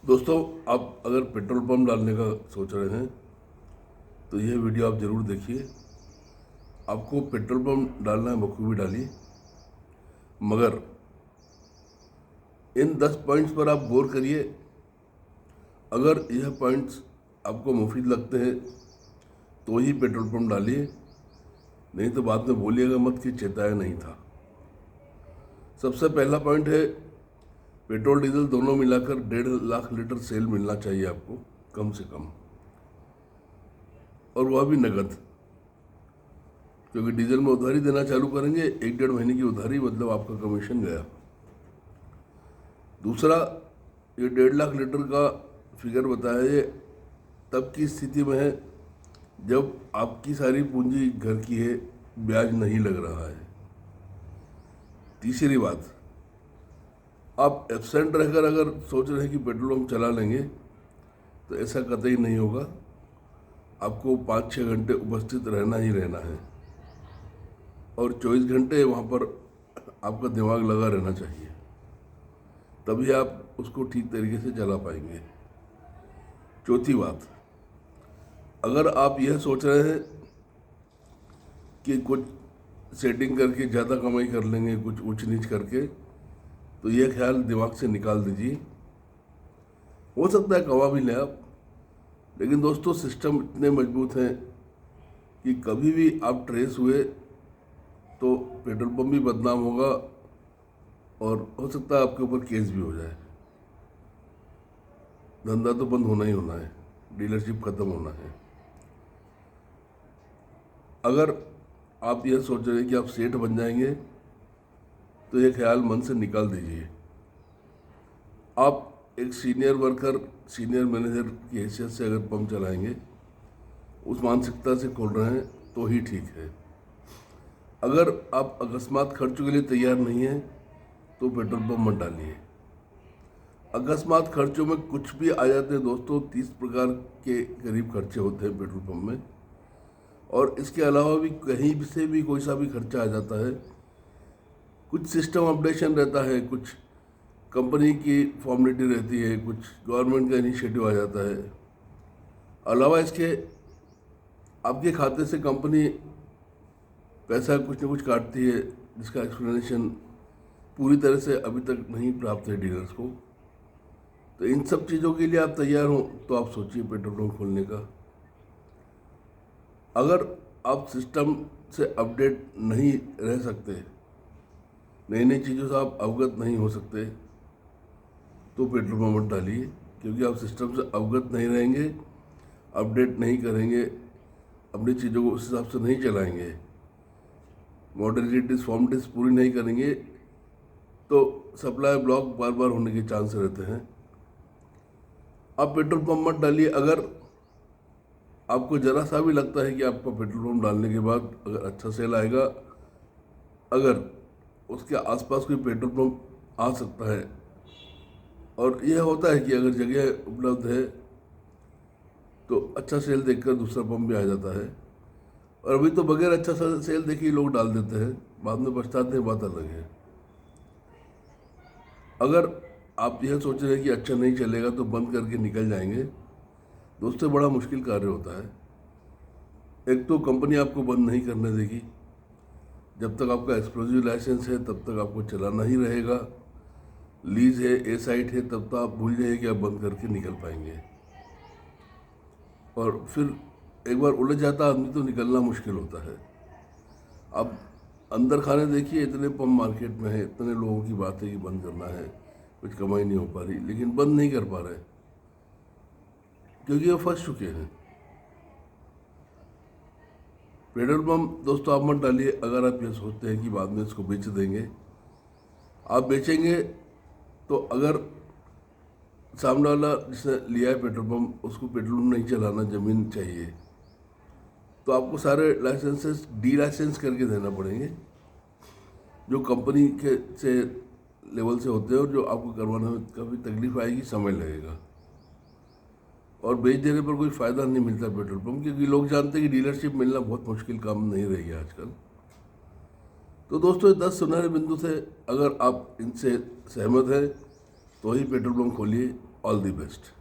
दोस्तों, आप अगर पेट्रोल पंप डालने का सोच रहे हैं तो यह वीडियो आप ज़रूर देखिए। आपको पेट्रोल पंप डालना है, बखूबी डालिए, मगर इन 10 पॉइंट्स पर आप गौर करिए। अगर यह पॉइंट्स आपको मुफीद लगते हैं तो ही पेट्रोल पंप डालिए, नहीं तो बाद में बोलिएगा मत कि चेताया नहीं था। सबसे पहला पॉइंट है, पेट्रोल डीजल दोनों मिलाकर 1.5 लाख लीटर सेल मिलना चाहिए आपको, कम से कम, और वह भी नगद। क्योंकि डीजल में उधारी देना चालू करेंगे, 1-1.5 महीने की उधारी, मतलब आपका कमीशन गया। दूसरा, ये 1.5 लाख लीटर का फिगर बताया, ये तब की स्थिति में है जब आपकी सारी पूंजी घर की है, ब्याज नहीं लग रहा है। तीसरी बात, आप एब्सेंट रहकर अगर सोच रहे हैं कि पेट्रोल पंप चला लेंगे तो ऐसा कतई नहीं होगा। आपको 5-6 घंटे उपस्थित रहना ही रहना है, और 24 घंटे वहाँ पर आपका दिमाग लगा रहना चाहिए, तभी आप उसको ठीक तरीके से चला पाएंगे। चौथी बात, अगर आप यह सोच रहे हैं कि कुछ सेटिंग करके ज़्यादा कमाई कर लेंगे, कुछ ऊंच नीच करके, तो यह ख्याल दिमाग से निकाल दीजिए। हो सकता है कमा भी लें आप, लेकिन दोस्तों सिस्टम इतने मजबूत हैं कि कभी भी आप ट्रेस हुए तो पेट्रोल पंप भी बदनाम होगा, और हो सकता है आपके ऊपर केस भी हो जाए। धंधा तो बंद होना ही होना है, डीलरशिप खत्म होना है। अगर आप यह सोच रहे हैं कि आप सेठ बन जाएंगे तो यह ख्याल मन से निकाल दीजिए। आप एक सीनियर वर्कर, सीनियर मैनेजर की हैसियत से अगर पंप चलाएंगे, उस मानसिकता से खोल रहे हैं तो ही ठीक है। अगर आप अकस्मात खर्चों के लिए तैयार नहीं हैं तो पेट्रोल पंप मत डालिए। अकस्मात खर्चों में कुछ भी आ जाते हैं दोस्तों, 30 प्रकार के करीब खर्चे होते हैं पेट्रोल पंप में, और इसके अलावा भी कहीं से भी कोई सा भी खर्चा आ जाता है। कुछ सिस्टम अपडेशन रहता है, कुछ कंपनी की फॉर्मेलिटी रहती है, कुछ गवर्नमेंट का इनिशिएटिव आ जाता है। अलावा इसके आपके खाते से कंपनी पैसा कुछ न कुछ काटती है, जिसका एक्सप्लेनेशन पूरी तरह से अभी तक नहीं प्राप्त है डीलर्स को। तो इन सब चीज़ों के लिए आप तैयार हो तो आप सोचिए पेट्रोल पंप खोलने का। अगर आप सिस्टम से अपडेट नहीं रह सकते, नई नई चीज़ों से आप अवगत नहीं हो सकते, तो पेट्रोल पंप मत डालिए। क्योंकि आप सिस्टम से अवगत नहीं रहेंगे, अपडेट नहीं करेंगे, अपनी चीज़ों को उस हिसाब से नहीं चलाएंगे, मॉडर्निटीज फॉर्मलिटीज पूरी नहीं करेंगे, तो सप्लाई ब्लॉक बार बार होने के चांस रहते हैं। आप पेट्रोल पंप मत डालिए अगर आपको ज़रा सा भी लगता है कि आपका पेट्रोल पंप डालने के बाद अगर अच्छा सेल आएगा, अगर उसके आसपास कोई पेट्रोल पंप आ सकता है, और यह होता है कि अगर जगह उपलब्ध है तो अच्छा सेल देखकर दूसरा पंप भी आ जाता है। और अभी तो बगैर अच्छा सेल देखे ही लोग डाल देते हैं, बाद में पछताते हैं, बात अलग है। अगर आप यह सोच रहे हैं कि अच्छा नहीं चलेगा तो बंद करके निकल जाएंगे, दोस्तों बड़ा मुश्किल कार्य होता है। एक तो कंपनी आपको बंद नहीं करने देगी, जब तक आपका एक्सप्लोजिव लाइसेंस है तब तक आपको चलाना ही रहेगा। लीज है, ए साइट है, तब तो आप भूल जाइए कि आप बंद करके निकल पाएंगे। और फिर एक बार उलझ जाता आदमी तो निकलना मुश्किल होता है। अब अंदर खाने देखिए, इतने पंप मार्केट में है, इतने लोगों की बात है कि बंद करना है, कुछ कमाई नहीं हो पा रही, लेकिन बंद नहीं कर पा रहे क्योंकि वो फंस चुके हैं। पेट्रोल पंप दोस्तों आप मत डालिए अगर आप ये सोचते हैं कि बाद में इसको बेच देंगे। आप बेचेंगे तो अगर सामने वाला जिसने लिया है पेट्रोल पंप, उसको पेट्रोल पंप नहीं चलाना, ज़मीन चाहिए, तो आपको सारे लाइसेंसेस डी लाइसेंस करके देना पड़ेंगे, जो कंपनी के से लेवल से होते हैं, और जो आपको करवाने में काफ़ी तकलीफ आएगी, समय लगेगा, और बेच देने पर कोई फ़ायदा नहीं मिलता पेट्रोल पंप, क्योंकि लोग जानते हैं कि डीलरशिप मिलना बहुत मुश्किल काम नहीं रही है आजकल। तो दोस्तों ये 10 सुनहरे बिंदु थे, अगर आप इनसे सहमत हैं तो ही पेट्रोल पंप खोलिए, ऑल द बेस्ट।